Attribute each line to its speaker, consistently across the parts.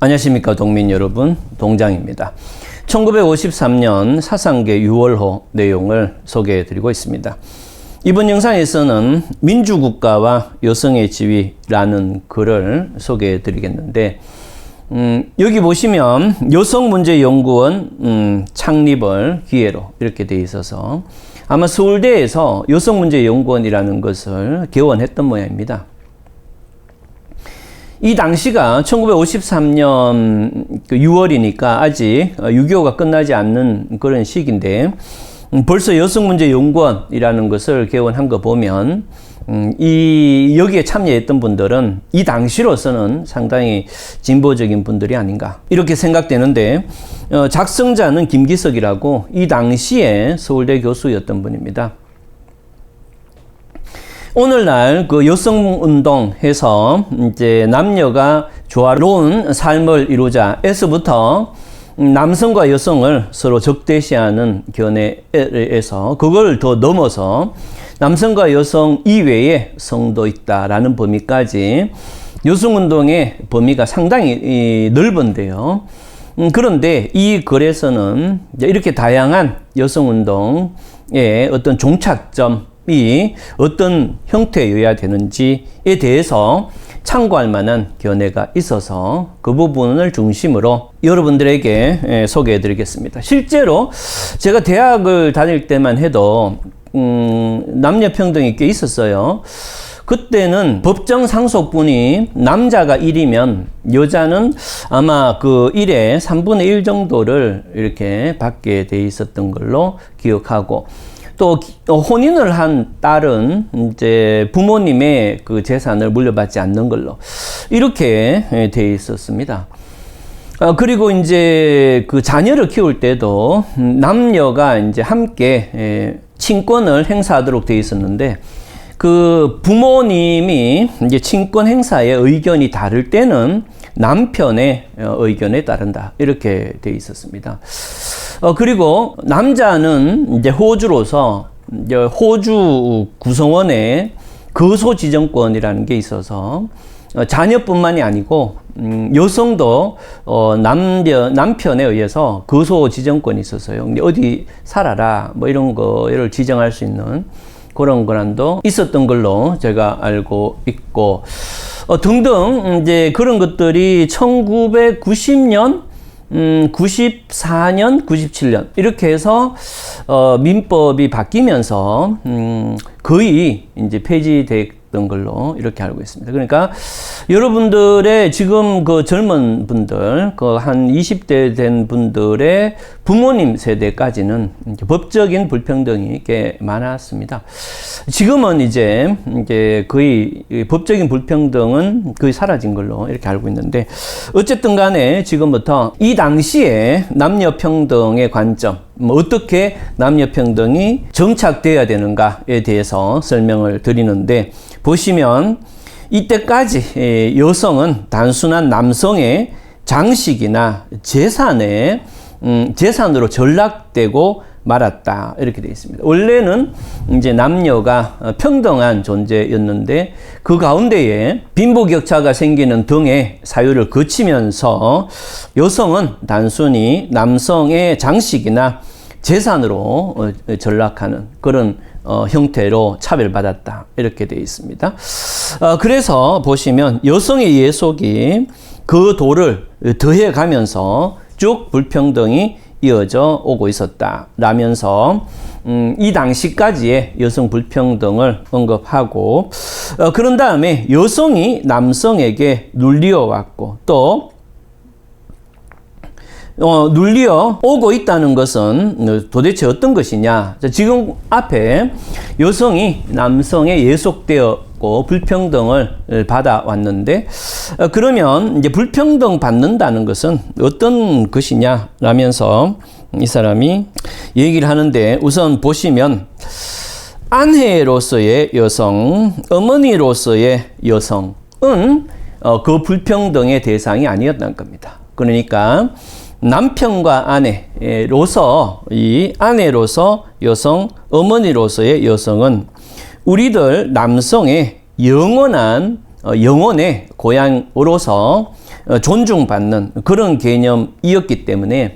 Speaker 1: 안녕하십니까 동민 여러분, 동장입니다. 1953년 사상계 6월호 내용을 소개해 드리고 있습니다. 이번 영상에서는 민주국가와 여성의 지위라는 글을 소개해 드리겠는데 여기 보시면 여성문제연구원 창립을 기회로 이렇게 돼 있어서 아마 서울대에서 여성문제연구원이라는 것을 개원했던 모양입니다. 이 당시가 1953년 6월이니까 아직 6.25가 끝나지 않는 그런 시기인데 벌써 여성문제연구원이라는 것을 개원한 거 보면 여기에 참여했던 분들은 이 당시로서는 상당히 진보적인 분들이 아닌가 이렇게 생각되는데 작성자는 김기석이라고 이 당시에 서울대 교수였던 분입니다. 오늘날 그 여성운동 해서 이제 남녀가 조화로운 삶을 이루자에서부터 남성과 여성을 서로 적대시하는 견해에서 그걸 더 넘어서 남성과 여성 이외에 성도 있다라는 범위까지 여성운동의 범위가 상당히 넓은데요. 그런데 이 글에서는 이렇게 다양한 여성운동의 어떤 종착점이 어떤 형태여야 되는지에 대해서 참고할 만한 견해가 있어서 그 부분을 중심으로 여러분들에게 소개해 드리겠습니다. 실제로 제가 대학을 다닐 때만 해도 남녀평등이 꽤 있었어요. 그때는 법정 상속분이 남자가 1이면 여자는 아마 그 1의 3분의 1 정도를 이렇게 받게 돼 있었던 걸로 기억하고 또 혼인을 한 딸은 이제 부모님의 그 재산을 물려받지 않는 걸로 이렇게 돼 있었습니다. 그리고 이제 그 자녀를 키울 때도 남녀가 이제 함께 친권을 행사하도록 돼 있었는데 그 부모님이 이제 친권 행사에 의견이 다를 때는 남편의 의견에 따른다 이렇게 돼 있었습니다. 그리고 남자는 이제 호주로서 이제 호주 구성원의 거소지정권이라는 게 있어서 자녀뿐만이 아니고 여성도 남편에 의해서 거소지정권이 있었어요. 어디 살아라 뭐 이런 거를 지정할 수 있는 그런 권한도 있었던 걸로 제가 알고 있고 등등 이제 그런 것들이 1990년 94년, 97년 이렇게 해서 민법이 바뀌면서 거의 이제 폐지됐던 걸로 이렇게 알고 있습니다. 그러니까 여러분들의 지금 그 젊은 분들, 그 한 20대 된 분들의 부모님 세대까지는 법적인 불평등이 꽤 많았습니다. 지금은 이제 거의 법적인 불평등은 거의 사라진 걸로 이렇게 알고 있는데 어쨌든 간에 지금부터 이 당시에 남녀평등의 관점, 어떻게 남녀평등이 정착되어야 되는가에 대해서 설명을 드리는데 보시면 이때까지 여성은 단순한 남성의 장식이나 재산으로 전락되고 말았다 이렇게 되어 있습니다. 원래는 이제 남녀가 평등한 존재였는데 그 가운데에 빈부격차가 생기는 등의 사유를 거치면서 여성은 단순히 남성의 장식이나 재산으로 전락하는 그런 형태로 차별받았다 이렇게 되어 있습니다. 그래서 보시면 여성의 예속이 그 도를 더해 가면서 쭉 불평등이 이어져 오고 있었다 라면서 이 당시까지의 여성 불평등을 언급하고 그런 다음에 여성이 남성에게 눌리어 왔고 또 눌리어 오고 있다는 것은 도대체 어떤 것이냐. 지금 앞에 여성이 남성에 예속되었고 불평등을 받아왔는데 그러면 이제 불평등 받는다는 것은 어떤 것이냐 라면서 이 사람이 얘기를 하는데 우선 보시면 아내로서의 여성, 어머니로서의 여성은 그 불평등의 대상이 아니었다는 겁니다. 그러니까 남편과 아내로서 이 아내로서 여성, 어머니로서의 여성은 우리들 남성의 영원한 영혼의 고향으로서 존중받는 그런 개념이었기 때문에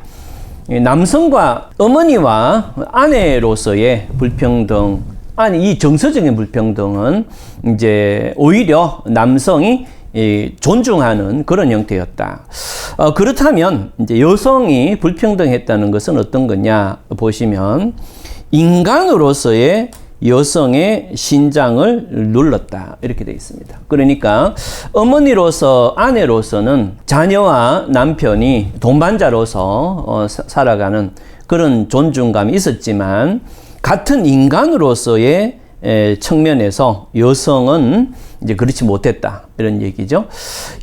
Speaker 1: 남성과 어머니와 아내로서의 불평등, 아니 이 정서적인 불평등은 이제 오히려 남성이 존중하는 그런 형태였다. 그렇다면 이제 여성이 불평등했다는 것은 어떤 거냐 보시면 인간으로서의 여성의 신장을 눌렀다 이렇게 되어 있습니다. 그러니까 어머니로서 아내로서는 자녀와 남편이 동반자로서 살아가는 그런 존중감이 있었지만 같은 인간으로서의 측면에서 여성은 이제 그렇지 못했다 이런 얘기죠.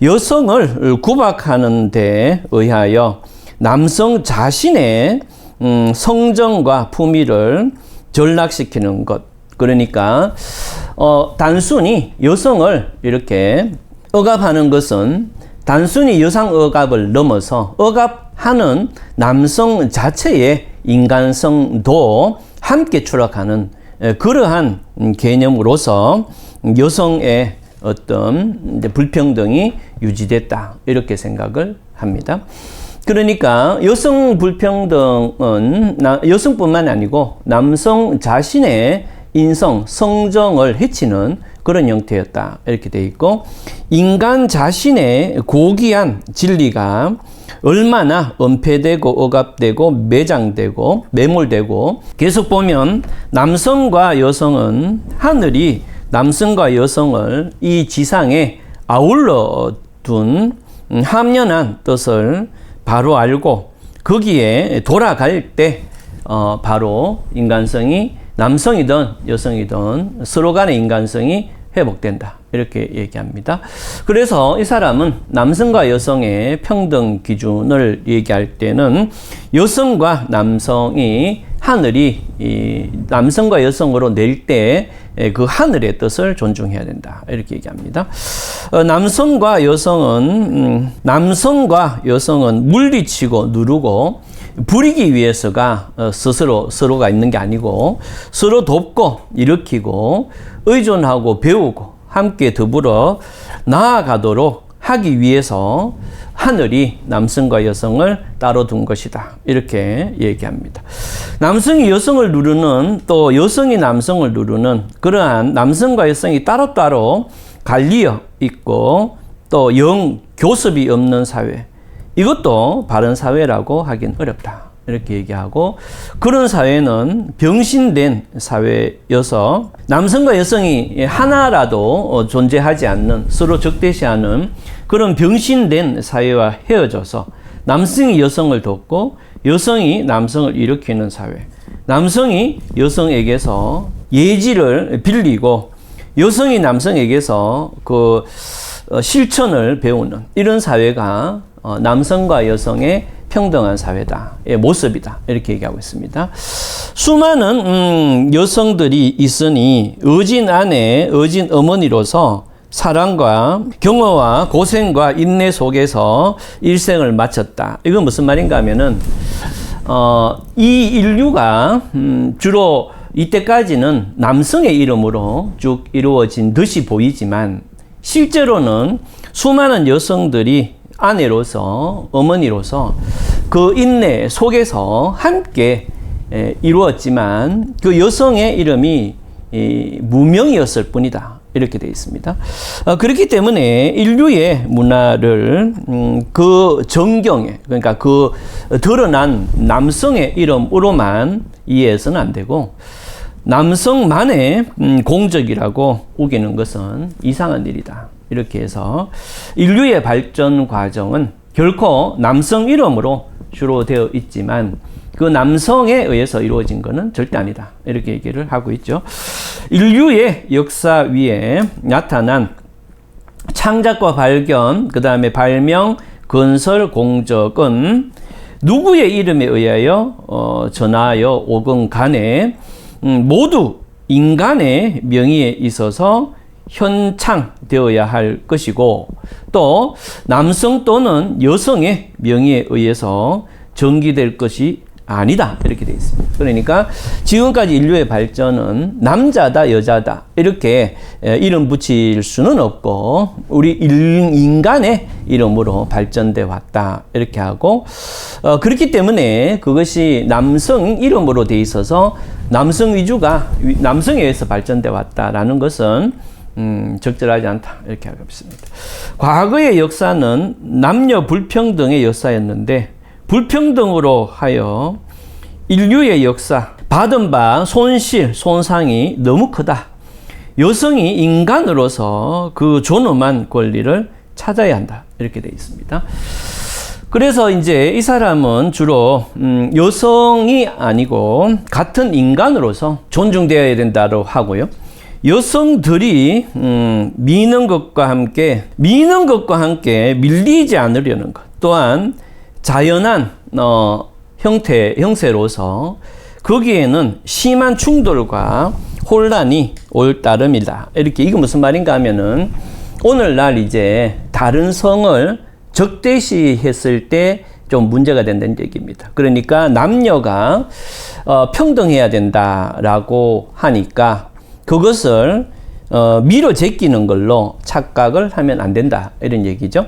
Speaker 1: 여성을 구박하는 데 의하여 남성 자신의 성정과 품위를 전락시키는 것. 그러니까 단순히 여성을 이렇게 억압하는 것은 단순히 여성 억압을 넘어서 억압하는 남성 자체의 인간성도 함께 추락하는 그러한 개념으로서 여성의 어떤 불평등이 유지됐다 이렇게 생각을 합니다. 그러니까 여성 불평등은 여성뿐만 아니고 남성 자신의 인성, 성정을 해치는 그런 형태였다 이렇게 되어 있고, 인간 자신의 고귀한 진리가 얼마나 은폐되고 억압되고 매장되고 매몰되고, 계속 보면 남성과 여성은 하늘이 남성과 여성을 이 지상에 아울러 둔 함연한 뜻을 바로 알고 거기에 돌아갈 때 바로 인간성이 남성이든 여성이든 서로 간의 인간성이 회복된다 이렇게 얘기합니다. 그래서 이 사람은 남성과 여성의 평등 기준을 얘기할 때는 여성과 남성이 하늘이 이 남성과 여성으로 낼 때 그 하늘의 뜻을 존중해야 된다 이렇게 얘기합니다. 남성과 여성은 물리치고 누르고 부리기 위해서가 스스로 서로가 있는 게 아니고 서로 돕고 일으키고 의존하고 배우고 함께 더불어 나아가도록 하기 위해서 하늘이 남성과 여성을 따로 둔 것이다 이렇게 얘기합니다. 남성이 여성을 누르는, 또 여성이 남성을 누르는 그러한 남성과 여성이 따로따로 갈리어 있고 또 교섭이 없는 사회, 이것도 바른 사회라고 하긴 어렵다 이렇게 얘기하고, 그런 사회는 병신된 사회여서 남성과 여성이 하나라도 존재하지 않는, 서로 적대시하는 그런 병신된 사회와 헤어져서 남성이 여성을 돕고 여성이 남성을 일으키는 사회, 남성이 여성에게서 예지를 빌리고 여성이 남성에게서 그 실천을 배우는 이런 사회가 남성과 여성의 평등한 사회다의 모습이다 이렇게 얘기하고 있습니다. 수많은 여성들이 있으니 어진 아내, 어진 어머니로서 사랑과 경어와 고생과 인내 속에서 일생을 마쳤다. 이건 무슨 말인가 하면은 이 인류가 주로 이때까지는 남성의 이름으로 쭉 이루어진 듯이 보이지만 실제로는 수많은 여성들이 아내로서, 어머니로서 그 인내 속에서 함께 이루었지만 그 여성의 이름이 무명이었을 뿐이다 이렇게 되어 있습니다. 그렇기 때문에 인류의 문화를 그 정경에, 그러니까 그 드러난 남성의 이름으로만 이해해서는 안 되고, 남성만의 공적이라고 우기는 것은 이상한 일이다 이렇게 해서 인류의 발전 과정은 결코 남성 이름으로 주로 되어 있지만 그 남성에 의해서 이루어진 것은 절대 아니다 이렇게 얘기를 하고 있죠. 인류의 역사 위에 나타난 창작과 발견, 그 다음에 발명, 건설, 공적은 누구의 이름에 의하여 전하여 오건 간에 모두 인간의 명의에 있어서 현창되어야 할 것이고, 또 남성 또는 여성의 명의에 의해서 전기될 것이 아니다 이렇게 되어 있습니다. 그러니까 지금까지 인류의 발전은 남자다 여자다 이렇게 이름 붙일 수는 없고 우리 인간의 이름으로 발전돼 왔다 이렇게 하고 그렇기 때문에 그것이 남성 이름으로 돼 있어서 남성 위주가 남성에 의해서 발전돼 왔다라는 것은 적절하지 않다 이렇게 하겠습니다. 과거의 역사는 남녀 불평등의 역사였는데 불평등으로 하여 인류의 역사, 받은 바 손실, 손상이 너무 크다. 여성이 인간으로서 그 존엄한 권리를 찾아야 한다. 이렇게 되어 있습니다. 그래서 이제 이 사람은 주로 여성이 아니고 같은 인간으로서 존중되어야 된다고 하고요. 여성들이 미는 것과 함께 밀리지 않으려는 것 또한 자연한 형세로서 거기에는 심한 충돌과 혼란이 올 따름이다. 이게 무슨 말인가 하면은 오늘날 이제 다른 성을 적대시했을 때 좀 문제가 된다는 얘기입니다. 그러니까 남녀가 평등해야 된다라고 하니까 그것을 밀어 제끼는 걸로 착각을 하면 안 된다. 이런 얘기죠.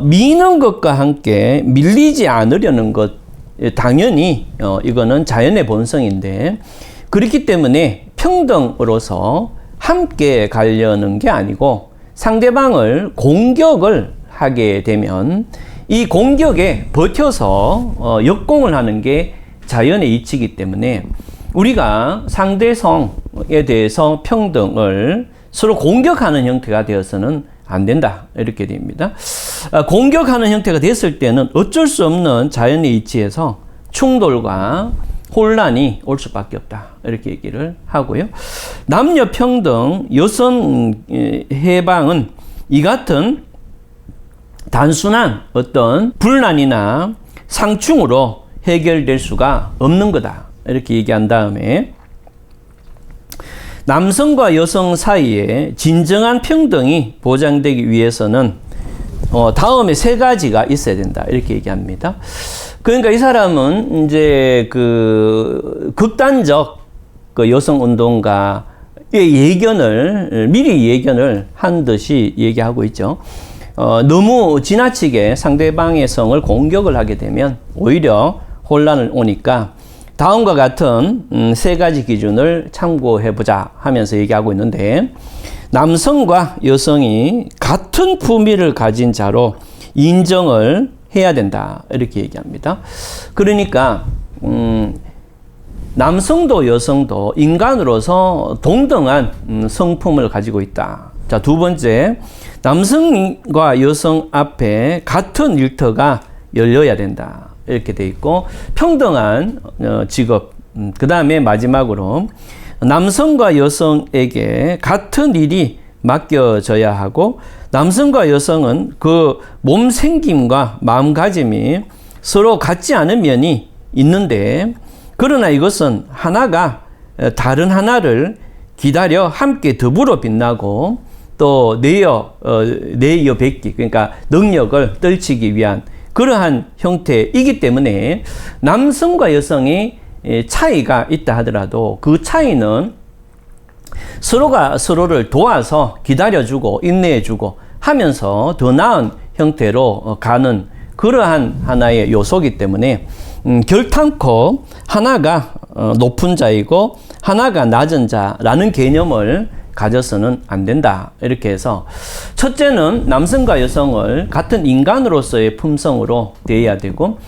Speaker 1: 미는 것과 함께 밀리지 않으려는 것, 당연히 이거는 자연의 본성인데 그렇기 때문에 평등으로서 함께 가려는 게 아니고 상대방을 공격을 하게 되면 이 공격에 버텨서 역공을 하는 게 자연의 이치이기 때문에 우리가 상대성에 대해서 평등을 서로 공격하는 형태가 되어서는 안 된다. 이렇게 됩니다. 공격하는 형태가 됐을 때는 어쩔 수 없는 자연의 이치에서 충돌과 혼란이 올 수밖에 없다. 이렇게 얘기를 하고요. 남녀 평등, 여성 해방은 이 같은 단순한 어떤 분란이나 상충으로 해결될 수가 없는 거다. 이렇게 얘기한 다음에 남성과 여성 사이에 진정한 평등이 보장되기 위해서는 다음에 세 가지가 있어야 된다. 이렇게 얘기합니다. 그러니까 이 사람은 이제 그 극단적 그 여성 운동가의 미리 예견을 한 듯이 얘기하고 있죠. 너무 지나치게 상대방의 성을 공격을 하게 되면 오히려 혼란을 오니까 다음과 같은 세 가지 기준을 참고해보자 하면서 얘기하고 있는데 남성과 여성이 같은 품위를 가진 자로 인정을 해야 된다. 이렇게 얘기합니다. 그러니까 남성도 여성도 인간으로서 동등한 성품을 가지고 있다. 자, 두 번째, 남성과 여성 앞에 같은 일터가 열려야 된다. 이렇게 돼 있고 평등한 직업, 그 다음에 마지막으로 남성과 여성에게 같은 일이 맡겨져야 하고 남성과 여성은 그 몸생김과 마음가짐이 서로 같지 않은 면이 있는데 그러나 이것은 하나가 다른 하나를 기다려 함께 더불어 빛나고 또 내어 뵙기, 그러니까 능력을 떨치기 위한 그러한 형태이기 때문에 남성과 여성이 차이가 있다 하더라도 그 차이는 서로가 서로를 도와서 기다려주고 인내해주고 하면서 더 나은 형태로 가는 그러한 하나의 요소이기 때문에 결탄코 하나가 높은 자이고 하나가 낮은 자라는 개념을 가져서는 안 된다. 이렇게 해서 첫째는 남성과 여성을 같은 인간으로서의 품성으로 대해야 되고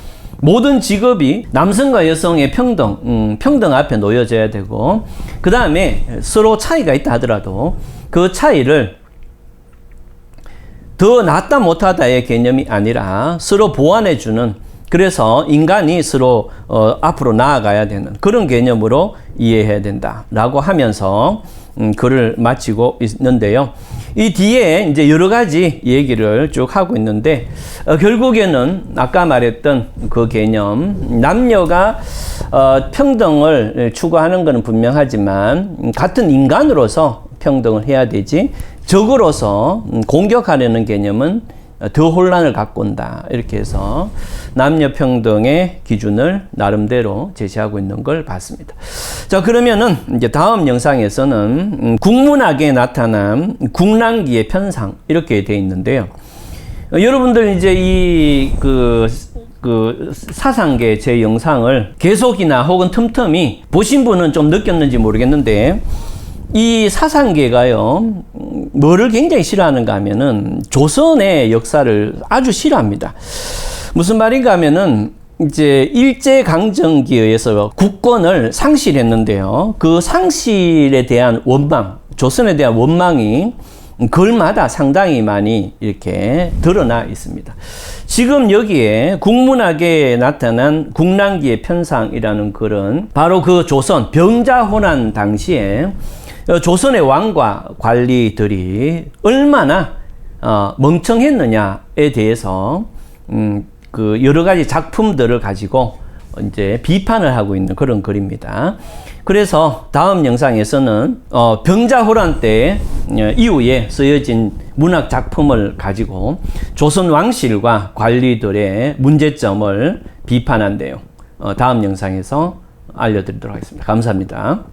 Speaker 1: 모든 직업이 남성과 여성의 평등 앞에 놓여져야 되고 그 다음에 서로 차이가 있다 하더라도 그 차이를 더 낫다 못하다의 개념이 아니라 서로 보완해주는 그래서 인간이 서로 앞으로 나아가야 되는 그런 개념으로 이해해야 된다라고 하면서 글을 마치고 있는데요. 이 뒤에 이제 여러 가지 얘기를 쭉 하고 있는데 결국에는 아까 말했던 그 개념 남녀가 평등을 추구하는 것은 분명하지만 같은 인간으로서 평등을 해야 되지 적으로서 공격하려는 개념은 더 혼란을 갖고 온다. 이렇게 해서 남녀평등의 기준을 나름대로 제시하고 있는 걸 봤습니다. 자, 그러면은 이제 다음 영상에서는 국문학에 나타난 국랑기의 편상 이렇게 되어 있는데요. 여러분들 이제 그 사상계 제 영상을 계속이나 혹은 틈틈이 보신 분은 좀 느꼈는지 모르겠는데 이 사상계가요, 뭐를 굉장히 싫어하는가 하면은 조선의 역사를 아주 싫어합니다. 무슨 말인가 하면은 이제 일제강점기에 의해서 국권을 상실했는데요. 그 상실에 대한 원망, 조선에 대한 원망이 글마다 상당히 많이 이렇게 드러나 있습니다. 지금 여기에 국문학에 나타난 국랑기의 편상이라는 글은 바로 그 조선 병자호란 당시에 조선의 왕과 관리들이 얼마나 멍청했느냐에 대해서 그 여러 가지 작품들을 가지고 이제 비판을 하고 있는 그런 글입니다. 그래서 다음 영상에서는 병자호란 때 이후에 쓰여진 문학 작품을 가지고 조선 왕실과 관리들의 문제점을 비판한 내용 다음 영상에서 알려드리도록 하겠습니다. 감사합니다.